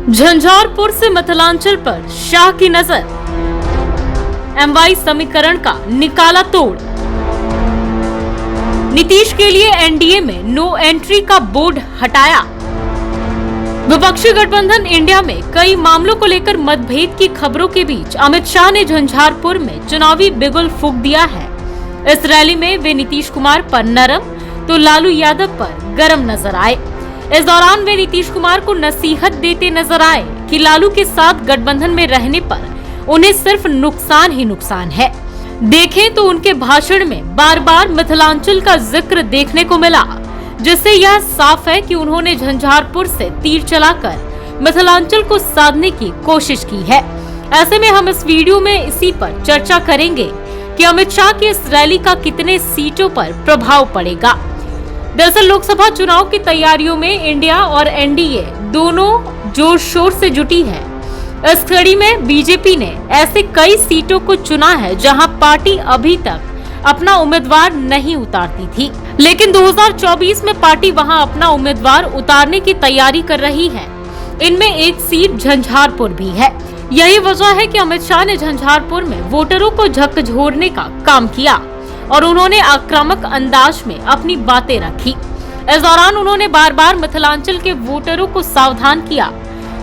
झंझारपुर से मिथिलांचल पर शाह की नजर, एमवाई समीकरण का निकाला तोड़। नीतीश के लिए एनडीए में नो एंट्री का बोर्ड हटाया। विपक्षी गठबंधन इंडिया में कई मामलों को लेकर मतभेद की खबरों के बीच अमित शाह ने झंझारपुर में चुनावी बिगुल फूंक दिया है। इस रैली में वे नीतीश कुमार पर नरम तो लालू यादव पर गरम नजर आए। इस दौरान वे नीतीश कुमार को नसीहत देते नजर आए कि लालू के साथ गठबंधन में रहने पर उन्हें सिर्फ नुकसान ही नुकसान है। देखें तो उनके भाषण में बार बार मिथिलांचल का जिक्र देखने को मिला, जिससे यह साफ है कि उन्होंने झंझारपुर से तीर चलाकर मिथिलांचल को साधने की कोशिश की है। ऐसे में हम इस वीडियो में इसी पर चर्चा करेंगे कि अमित शाह की इस रैली का कितने सीटों पर प्रभाव पड़ेगा। दरअसल लोकसभा चुनाव की तैयारियों में इंडिया और एनडीए दोनों जोर शोर से जुटी है। इस कड़ी में बीजेपी ने ऐसे कई सीटों को चुना है जहां पार्टी अभी तक अपना उम्मीदवार नहीं उतारती थी, लेकिन 2024 में पार्टी वहां अपना उम्मीदवार उतारने की तैयारी कर रही है। इनमें एक सीट झंझारपुर भी है। यही वजह है कि अमित शाह ने झंझारपुर में वोटरों को झकझोरने का काम किया और उन्होंने आक्रामक अंदाज में अपनी बातें रखी। इस दौरान उन्होंने बार बार मिथिलांचल के वोटरों को सावधान किया।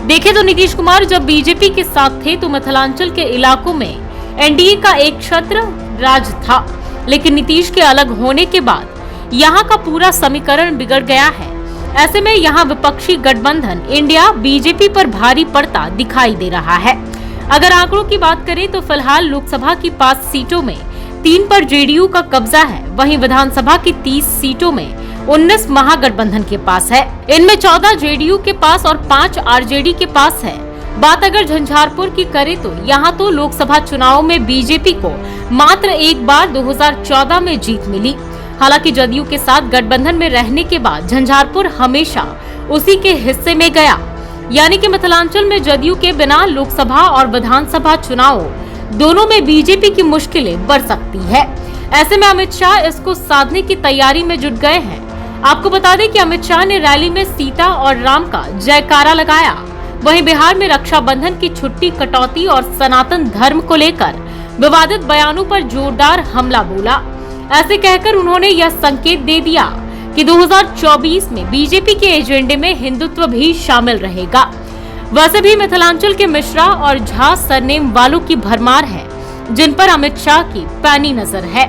देखें तो नीतीश कुमार जब बीजेपी के साथ थे तो मिथिलांचल के इलाकों में एनडीए का एक छत्र राज था, लेकिन नीतीश के अलग होने के बाद यहाँ का पूरा समीकरण बिगड़ गया है। ऐसे में यहाँ विपक्षी गठबंधन इंडिया बीजेपी पर भारी पड़ता दिखाई दे रहा है। अगर आंकड़ों की बात करें तो फिलहाल लोकसभा की 5 सीटों में 3 पर जेडीयू का कब्जा है, वहीं विधानसभा की 30 सीटों में 19 महागठबंधन के पास है। इनमें 14 जेडीयू के पास और 5 आरजेडी के पास है। बात अगर झंझारपुर की करें तो यहाँ तो लोकसभा चुनाव में बीजेपी को मात्र एक बार 2014 में जीत मिली। हालांकि जदयू के साथ गठबंधन में रहने के बाद झंझारपुर हमेशा उसी के हिस्से में गया, यानी कि मिथिलांचल में जदयू के बिना लोकसभा और विधानसभा चुनाव दोनों में बीजेपी की मुश्किलें बढ़ सकती है। ऐसे में अमित शाह इसको साधने की तैयारी में जुट गए हैं। आपको बता दें कि अमित शाह ने रैली में सीता और राम का जयकारा लगाया। वहीं बिहार में रक्षाबंधन की छुट्टी कटौती और सनातन धर्म को लेकर विवादित बयानों पर जोरदार हमला बोला। ऐसे कहकर उन्होंने यह संकेत दे दिया कि 2024 में बीजेपी के एजेंडे में हिंदुत्व भी शामिल रहेगा। वैसे भी मिथिलांचल के मिश्रा और झा सरनेम वालों की भरमार है, जिन पर अमित शाह की पैनी नजर है।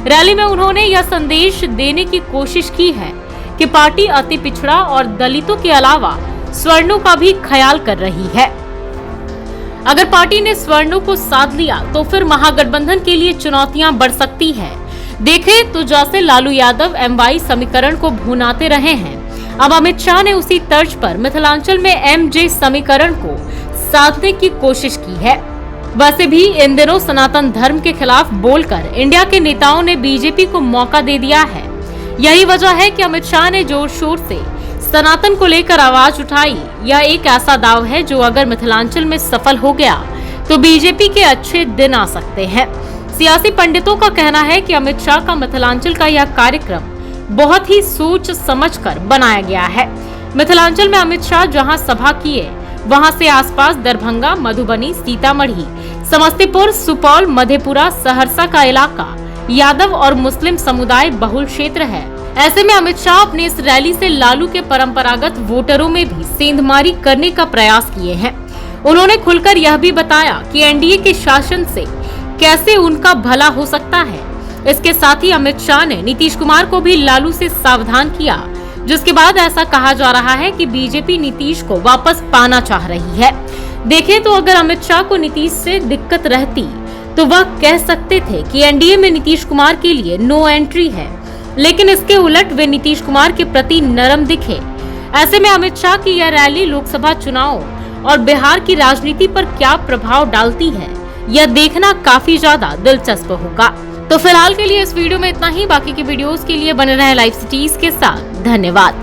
रैली में उन्होंने यह संदेश देने की कोशिश की है कि पार्टी अति पिछड़ा और दलितों के अलावा स्वर्णों का भी ख्याल कर रही है। अगर पार्टी ने स्वर्णों को साध लिया तो फिर महागठबंधन के लिए चुनौतियां बढ़ सकती है। देखें तो जैसे लालू यादव एमवाई समीकरण को भुनाते रहे हैं, अब अमित शाह ने उसी तर्ज पर मिथिलांचल में एमजे समीकरण को साधने की कोशिश की है। वैसे भी इन दिनों सनातन धर्म के खिलाफ बोलकर इंडिया के नेताओं ने बीजेपी को मौका दे दिया है। यही वजह है कि अमित शाह ने जोर शोर से सनातन को लेकर आवाज उठाई। यह एक ऐसा दाव है जो अगर मिथिलांचल में सफल हो गया तो बीजेपी के अच्छे दिन आ सकते हैं। सियासी पंडितों का कहना है कि अमित शाह का मिथिलांचल का यह कार्यक्रम बहुत ही सोच समझकर बनाया गया है। मिथिलांचल में अमित शाह जहां सभा किए, वहां से आसपास दरभंगा, मधुबनी, सीतामढ़ी, समस्तीपुर, सुपौल, मधेपुरा, सहरसा का इलाका यादव और मुस्लिम समुदाय बहुल क्षेत्र है। ऐसे में अमित शाह अपने इस रैली से लालू के परंपरागत वोटरों में भी सेंधमारी करने का प्रयास किए हैं। उन्होंने खुलकर यह भी बताया कि एनडीए के शासन से कैसे उनका भला हो सकता है। इसके साथ ही अमित शाह ने नीतीश कुमार को भी लालू से सावधान किया, जिसके बाद ऐसा कहा जा रहा है कि बीजेपी नीतीश को वापस पाना चाह रही है। देखें तो अगर अमित शाह को नीतीश से दिक्कत रहती तो वह कह सकते थे कि एनडीए में नीतीश कुमार के लिए नो एंट्री है, लेकिन इसके उलट वे नीतीश कुमार के प्रति नरम दिखे। ऐसे में अमित शाह की यह रैली लोकसभा चुनाव और बिहार की राजनीति पर क्या प्रभाव डालती है, यह देखना काफी ज्यादा दिलचस्प होगा। तो फिलहाल के लिए इस वीडियो में इतना ही। बाकी के वीडियोस के लिए बने रहें लाइव सिटीज के साथ। धन्यवाद।